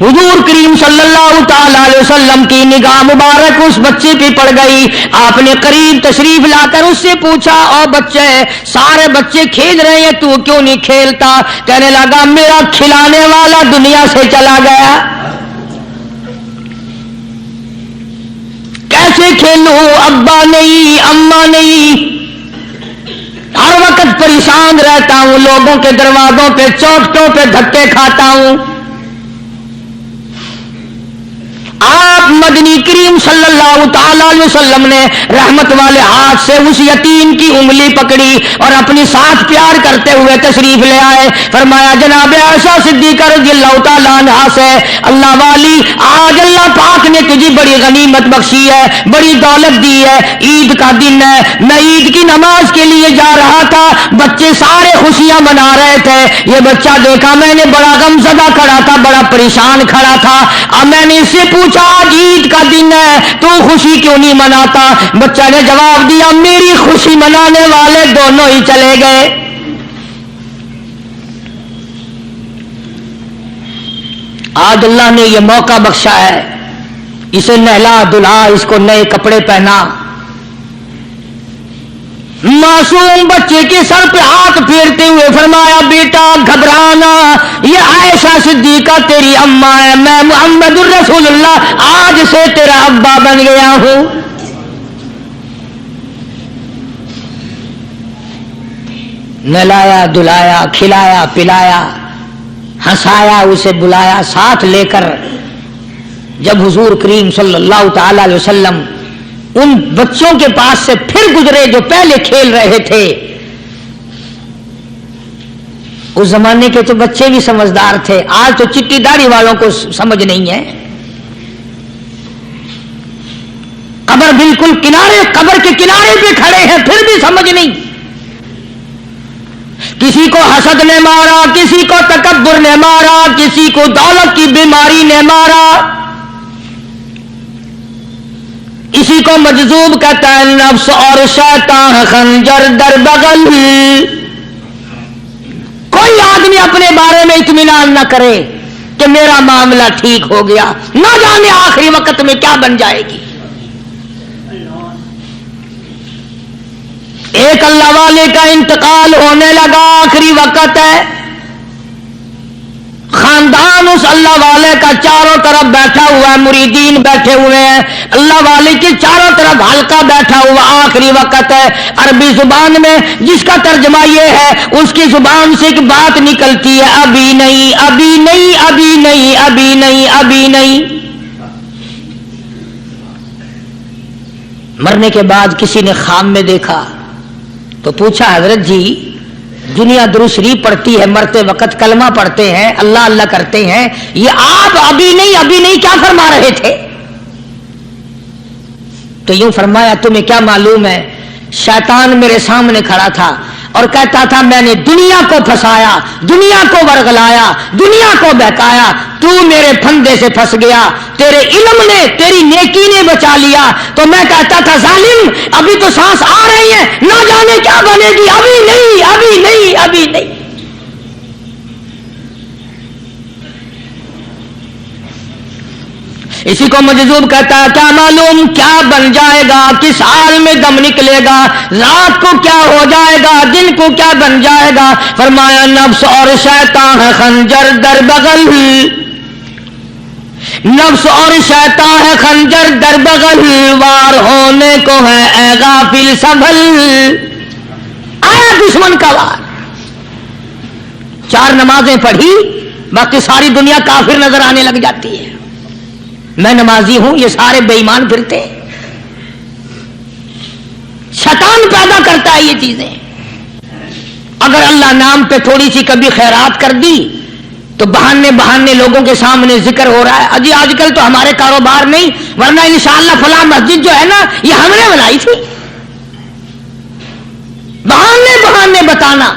حضور کریم صلی اللہ تعالی علیہ وسلم کی نگاہ مبارک اس بچے پہ پڑ گئی. آپ نے قریب تشریف لا کر اس سے پوچھا او بچے, سارے بچے کھیل رہے ہیں تو کیوں نہیں کھیلتا؟ کہنے لگا میرا کھلانے والا دنیا سے چلا گیا, کیسے کھیلوں؟ ابا نہیں, اماں نہیں, ہر وقت پریشان رہتا ہوں, لوگوں کے دروازوں پہ چوکھٹوں پہ دھکے کھاتا ہوں. آپ مدنی کریم صلی اللہ تعالی علیہ وسلم نے رحمت والے ہاتھ سے اس یتیم کی انگلی پکڑی اور اپنی ساتھ پیار کرتے ہوئے تشریف لے آئے. فرمایا جناب عائشہ صدیقہ رضی اللہ تعالی عنہا سے, اللہ والی آج اللہ پاک نے تجھے بڑی غنیمت بخشی ہے, بڑی دولت دی ہے, عید کا دن ہے, میں عید کی نماز کے لیے جا رہا تھا, بچے سارے خوشیاں منا رہے تھے, یہ بچہ دیکھا میں نے بڑا غم زدہ کھڑا تھا, بڑا پریشان کھڑا تھا. اب میں نے اس سے پوچھا آج عید کا دن ہے تو خوشی کیوں نہیں مناتا؟ بچہ نے جواب دیا میری خوشی منانے والے دونوں ہی چلے گئے. آج اللہ نے یہ موقع بخشا ہے, اسے نہلا دھلا, اس کو نئے کپڑے پہنا. معصوم بچے کے سر پہ ہاتھ پھیرتے ہوئے فرمایا بیٹا گھبرانا, یہ عائشہ صدیقہ تیری اماں ہے, میں محمد الرسول اللہ آج سے تیرا ابا بن گیا ہوں. نہلایا دھلایا, کھلایا پلایا, ہنسایا, اسے بلایا ساتھ لے کر. جب حضور کریم صلی اللہ تعالی علیہ وسلم ان بچوں کے پاس سے پھر گزرے جو پہلے کھیل رہے تھے, اس زمانے کے تو بچے بھی سمجھدار تھے, آج تو چٹی داڑھی والوں کو سمجھ نہیں ہے. قبر بالکل کنارے, قبر کے کنارے پہ کھڑے ہیں پھر بھی سمجھ نہیں. کسی کو حسد نے مارا, کسی کو تکبر نے مارا, کسی کو دولت کی بیماری نے مارا, اسی کو مجذوب کہتا ہے. نفس اور شیطان خنجر در بغل. کوئی آدمی اپنے بارے میں اطمینان نہ کرے کہ میرا معاملہ ٹھیک ہو گیا, نہ جانے آخری وقت میں کیا بن جائے گی. ایک اللہ والے کا انتقال ہونے لگا, آخری وقت ہے, خاندان اس اللہ والے کا چاروں طرف بیٹھا ہوا ہے, مریدین بیٹھے ہوئے ہیں, اللہ والے کے چاروں طرف حلقہ بیٹھا ہوا, آخری وقت ہے. عربی زبان میں جس کا ترجمہ یہ ہے, اس کی زبان سے ایک بات نکلتی ہے, ابھی نہیں, ابھی نہیں, ابھی نہیں, ابھی نہیں, ابھی نہیں. مرنے کے بعد کسی نے خواب میں دیکھا تو پوچھا حضرت جی دنیا درود شریف پڑھتی ہے, مرتے وقت کلمہ پڑھتے ہیں, اللہ اللہ کرتے ہیں, یہ آپ ابھی نہیں کیا فرما رہے تھے؟ تو یوں فرمایا تمہیں کیا معلوم ہے, شیطان میرے سامنے کھڑا تھا اور کہتا تھا میں نے دنیا کو پھنسایا, دنیا کو ورغلایا, دنیا کو بہکایا, تو میرے پھندے سے پھنس گیا, تیرے علم نے, تیری نیکی نے بچا لیا. تو میں کہتا تھا ظالم ابھی تو سانس آ رہی ہے, نہ جانے کیا بنے گی, ابھی نہیں, ابھی نہیں, ابھی نہیں. اسی کو مجذوب کہتا ہے کیا معلوم کیا بن جائے گا, کس حال میں دم نکلے گا, رات کو کیا ہو جائے گا, دن کو کیا بن جائے گا. فرمایا نفس اور شیطان ہے خنجر در بغل, نفس اور شیطان ہے خنجر در بغل, وار ہونے کو ہے اے غافل سنبھل. آیا دشمن کا وار, 4 نمازیں پڑھی باقی ساری دنیا کافر نظر آنے لگ جاتی ہے. میں نمازی ہوں, یہ سارے بے ایمان پھرتے ہیں. شیطان پیدا کرتا ہے یہ چیزیں. اگر اللہ نام پہ تھوڑی سی کبھی خیرات کر دی تو بہانے لوگوں کے سامنے ذکر ہو رہا ہے, اجی آج کل تو ہمارے کاروبار نہیں, ورنہ انشاءاللہ فلاں مسجد جو ہے نا یہ ہم نے بنائی تھی. بہانے بتانا.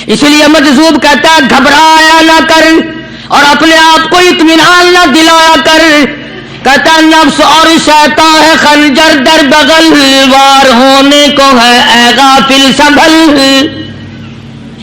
اس لیے مجذوب کہتا ہے گھبرایا نہ کر اور اپنے آپ کو اطمینان نہ دلایا کر. کہتا نفس اور شیطان ہے خنجر در بغل, وار ہونے کو ہے اے غافل سنبھل.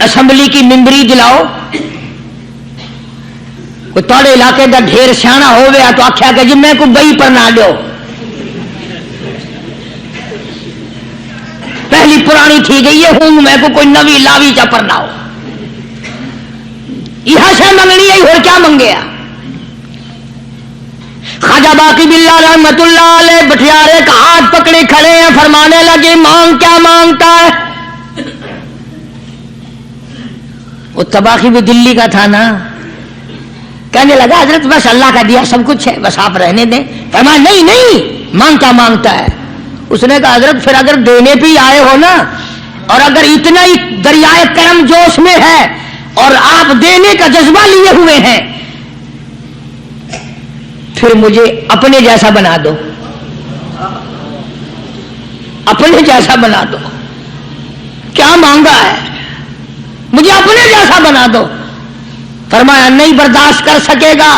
اسمبلی کی ممبری دلاؤ، کوئی تھوڑے علاقے کا ڈھیر سیاح ہو گیا تو آخیا کہ جی میں کو بئی پر نہ دو، پہلی پرانی تھی گئی ہے ہوں میں کو کوئی نوی لاوی چا پر نہ ہو، یہ شے منگنی ہے اور کیا منگیا۔ خواجہ باقی باللہ رحمت اللہ علیہ بٹیارے کا ہاتھ پکڑے کھڑے ہیں، فرمانے لگے مانگ کیا مانگتا ہے؟ وہ تباخی بھی دلی کا تھا نا، کہنے لگا حضرت بس اللہ کا دیا سب کچھ ہے، بس آپ رہنے دیں۔ فرمایا نہیں نہیں، مانگ کیا مانگتا ہے؟ اس نے کہا حضرت پھر اگر دینے پہ ہی آئے ہو نا، اور اگر اتنا ہی دریائے کرم جوش میں ہے اور آپ دینے کا جذبہ لیے ہوئے ہیں، پھر مجھے اپنے جیسا بنا دو، اپنے جیسا بنا دو۔ کیا مانگا ہے؟ مجھے اپنے جیسا بنا دو۔ فرمایا نہیں برداشت کر سکے گا۔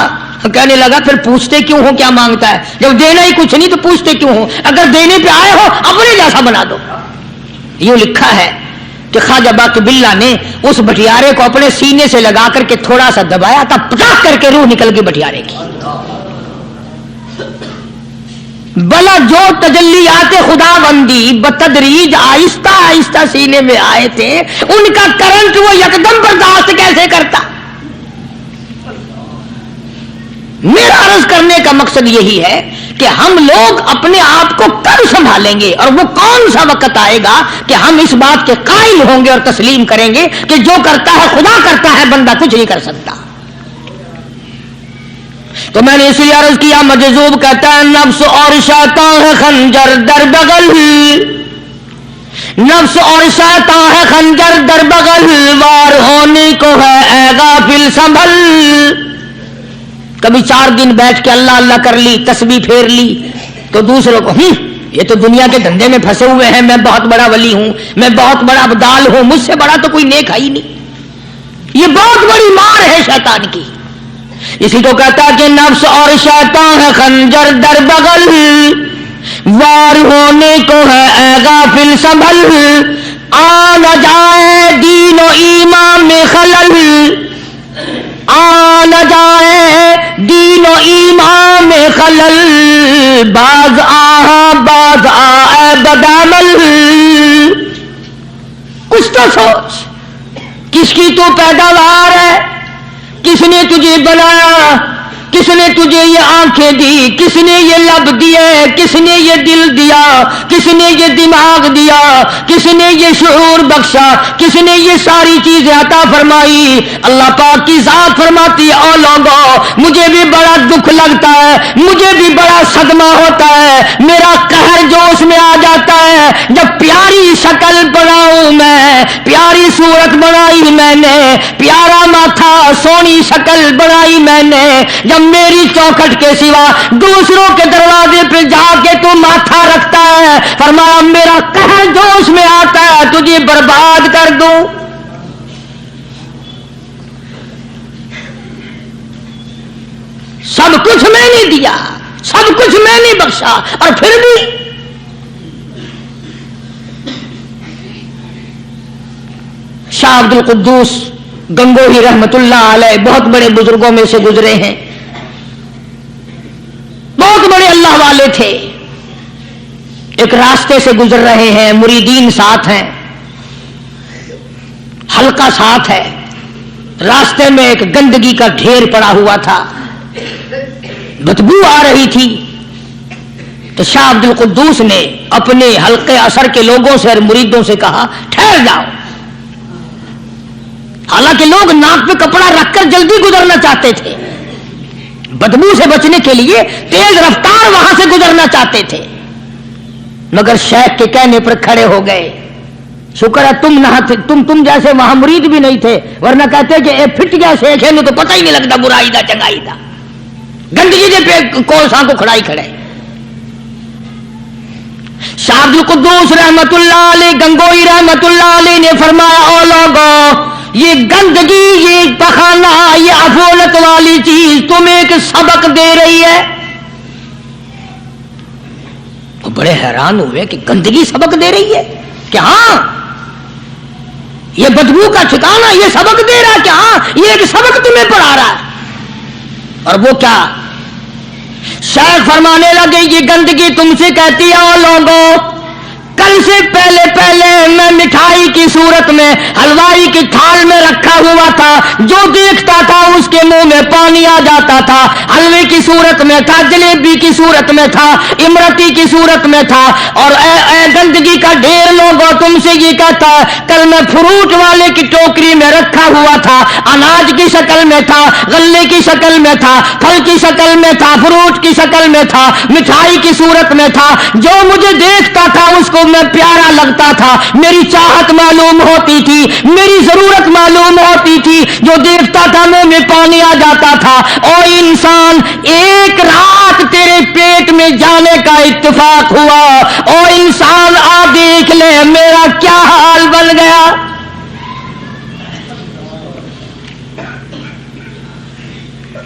کہنے لگا پھر پوچھتے کیوں ہو کیا مانگتا ہے؟ جب دینا ہی کچھ نہیں تو پوچھتے کیوں ہو؟ اگر دینے پہ آئے ہو اپنے جیسا بنا دو۔ یوں لکھا ہے کہ خواجہ باقی باللہ نے اس بٹیارے کو اپنے سینے سے لگا کر کے تھوڑا سا دبایا تھا، پٹاخ کر کے روح نکل گئی بٹیارے کی۔ بلا جو تجلیات خدا بندی بتدریج آہستہ آہستہ سینے میں آئے تھے، ان کا کرنٹ وہ یکدم برداشت کیسے کرتا؟ میرا عرض کرنے کا مقصد یہی ہے کہ ہم لوگ اپنے آپ کو کب سنبھالیں گے، اور وہ کون سا وقت آئے گا کہ ہم اس بات کے قائل ہوں گے اور تسلیم کریں گے کہ جو کرتا ہے خدا کرتا ہے، بندہ کچھ نہیں کر سکتا۔ تو میں نے اس لیے عرض کیا، مجذوب کہتا ہے نفس اور شیطان ہے خنجر در بغل، نفس اور شیطان ہے خنجر در بغل، وار ہونے کو ہے اے غافل سنبھل۔ کبھی 4 دن بیٹھ کے اللہ اللہ کر لی، تسبیح پھیر لی، تو دوسروں کو یہ تو دنیا کے دھندے میں پھنسے ہوئے ہیں، میں بہت بڑا ولی ہوں، میں بہت بڑا ابدال ہوں، مجھ سے بڑا تو کوئی نیک ہے ہی نہیں۔ یہ بہت بڑی مار ہے شیطان کی۔ اسی کو کہتا کہ نفس اور شیطان ہے خنجر در بغل، وار ہونے کو ہے اے غافل سنبھل، آ نہ جائے دین و ایمان میں خلل، آ نہ جائے دین و ایمان میں خلل، باز باز آ بدعمل۔ کچھ تو سوچ، کس کی تو پیداوار ہے؟ کس نے تجھے بنایا؟ کس نے تجھے یہ آنکھیں دی؟ کس نے یہ لب دیے؟ کس نے یہ دل دیا؟ کس نے یہ دماغ دیا؟ کس نے یہ شعور بخشا؟ کس نے یہ ساری چیزیں عطا فرمائی؟ اللہ پاک کی ذات فرماتی ہے او لوگوں مجھے بھی بڑا دکھ لگتا ہے، مجھے بھی بڑا صدمہ ہوتا ہے، میرا قہر جوش میں آ جاتا ہے جب پیاری شکل بناؤں میں، پیاری صورت بنائی میں نے، پیارا ماتھا سونی شکل بنائی میں نے، جب میری چوکھٹ کے سوا دوسروں کے دروازے پہ جا کے تو ماتھا رکھتا ہے، فرمایا میرا قہر جوش میں آتا ہے تجھے برباد کر دوں۔ سب کچھ میں نے دیا، سب کچھ میں نے بخشا، اور پھر بھی شاہ عبد القدوس گنگوہی رحمت اللہ علیہ بہت بڑے بزرگوں میں سے گزرے ہیں، بہت بڑے اللہ والے تھے۔ ایک راستے سے گزر رہے ہیں، مریدین ساتھ ہیں، حلقہ ساتھ ہے، راستے میں ایک گندگی کا ڈھیر پڑا ہوا تھا، بدبو آ رہی تھی، تو شاہ عبد القدوس نے اپنے حلقے اثر کے لوگوں سے اور مریدوں سے کہا ٹھہر جاؤ۔ حالانکہ لوگ ناک پہ کپڑا رکھ کر جلدی گزرنا چاہتے تھے، بدبو سے بچنے کے لیے تیز رفتار وہاں سے گزرنا چاہتے تھے، مگر شیخ کے کہنے پر کھڑے ہو گئے۔ شکر ہے تم نہ تھے، تم جیسے وہاں مرید بھی نہیں تھے، ورنہ کہتے کہ اے پھٹ گیا شیخ ہے تو پتہ ہی نہیں لگتا برائی دا چنگائی دا، گندگی دے پہ کولساں کو کھڑائی کھڑے۔ شاہ عبد القدوس رحمت اللہ علیہ گنگوئی رحمت اللہ علیہ نے فرمایا او لوگوں یہ گندگی، یہ پخانہ، یہ افولت والی چیز تمہیں ایک سبق دے رہی ہے۔ وہ بڑے حیران ہوئے کہ گندگی سبق دے رہی ہے کہ ہاں یہ بدبو کا ٹھکانا، یہ سبق دے رہا ہے کہ ہاں یہ ایک سبق تمہیں پڑھا رہا ہے۔ اور وہ کیا؟ شیخ فرمانے لگے یہ گندگی تم سے کہتی ہے او لوگوں، کل سے پہلے میں مٹھائی کی صورت میں حلوائی کی تھال میں رکھا ہوا تھا، جو دیکھتا تھا اس کے منہ میں پانی آ جاتا تھا، حلوے کی صورت میں تھا، جلیبی کی صورت میں تھا، امرتی کی صورت میں تھا، اور اے گندگی کا ڈھیر لوگوں تم سے یہ کہتا ہے کل میں فروٹ والے کی ٹوکری میں رکھا ہوا تھا، اناج کی شکل میں تھا، غلے کی شکل میں تھا، پھل کی شکل میں تھا، فروٹ کی شکل میں تھا، مٹھائی کی صورت میں تھا، جو مجھے دیکھتا تھا اس کو میں پیارا لگتا تھا، میری چاہت معلوم ہوتی تھی، میری ضرورت معلوم ہوتی تھی، جو دیکھتا تھا منہ میں پانی آ جاتا تھا۔ او انسان، ایک رات تیرے پیٹ میں جانے کا اتفاق ہوا، او انسان آ دیکھ لے میرا کیا حال بن گیا۔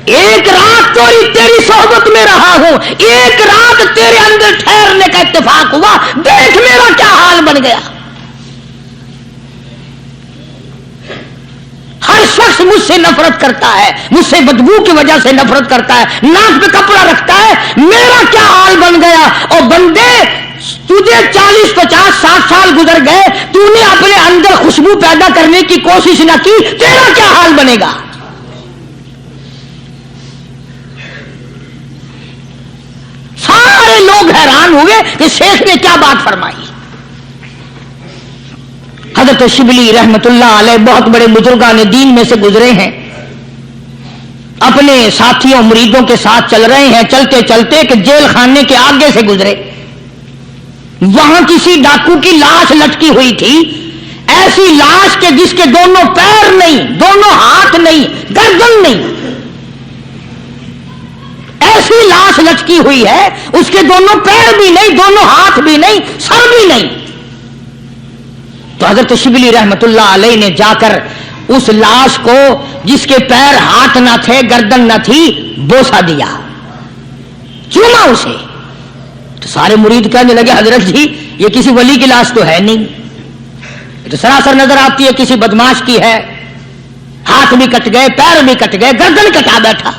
ایک رات تیری صحبت میں رہا ہوں، ایک رات تیرے اندر ٹھہرنے کا اتفاق ہوا، دیکھ میرا کیا حال بن گیا۔ ہر شخص مجھ سے نفرت کرتا ہے، مجھ سے بدبو کی وجہ سے نفرت کرتا ہے، ناک پہ کپڑا رکھتا ہے، میرا کیا حال بن گیا۔ اور بندے تجھے 40 50 60 سال گزر گئے، تو نے اپنے اندر خوشبو پیدا کرنے کی کوشش نہ کی، تیرا کیا حال بنے گا۔ سارے لوگ حیران ہوئے کہ شیخ نے کیا بات فرمائی۔ حضرت شبلی رحمت اللہ علیہ بہت بڑے بزرگان دین میں سے گزرے ہیں، اپنے ساتھیوں مریدوں کے ساتھ چل رہے ہیں، چلتے چلتے کہ جیل خانے کے آگے سے گزرے، وہاں کسی ڈاکو کی لاش لٹکی ہوئی تھی، ایسی لاش کے جس کے دونوں پیر نہیں، دونوں ہاتھ نہیں، گردن نہیں، ایسی لاش لٹکی ہوئی ہے، اس کے دونوں پیر بھی نہیں، دونوں ہاتھ بھی نہیں، سر بھی نہیں۔ تو حضرت شبلی رحمت اللہ علیہ نے جا کر اس لاش کو جس کے پیر ہاتھ نہ تھے گردن نہ تھی بوسا دیا، چوما اسے۔ تو سارے مرید کہنے لگے حضرت جی یہ کسی ولی کی لاش تو ہے نہیں، یہ تو سراسر نظر آتی ہے کسی بدماش کی ہے، ہاتھ بھی کٹ گئے، پیر بھی کٹ گئے، گردن کٹا بیٹھا۔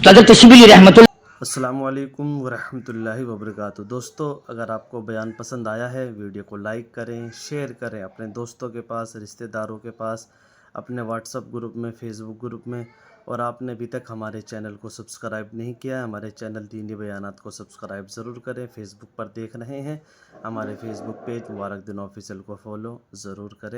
تو حضرت شبلی رحمت اللہ۔ السلام علیکم ورحمۃ اللہ وبرکاتہ۔ دوستو اگر آپ کو بیان پسند آیا ہے ویڈیو کو لائک کریں، شیئر کریں اپنے دوستوں کے پاس، رشتہ داروں کے پاس، اپنے واٹس ایپ گروپ میں، فیس بک گروپ میں، اور آپ نے ابھی تک ہمارے چینل کو سبسکرائب نہیں کیا ہے، ہمارے چینل دینی بیانات کو سبسکرائب ضرور کریں۔ فیس بک پر دیکھ رہے ہیں ہمارے فیس بک پیج مبارک دین آفیشیل کو فالو ضرور کریں۔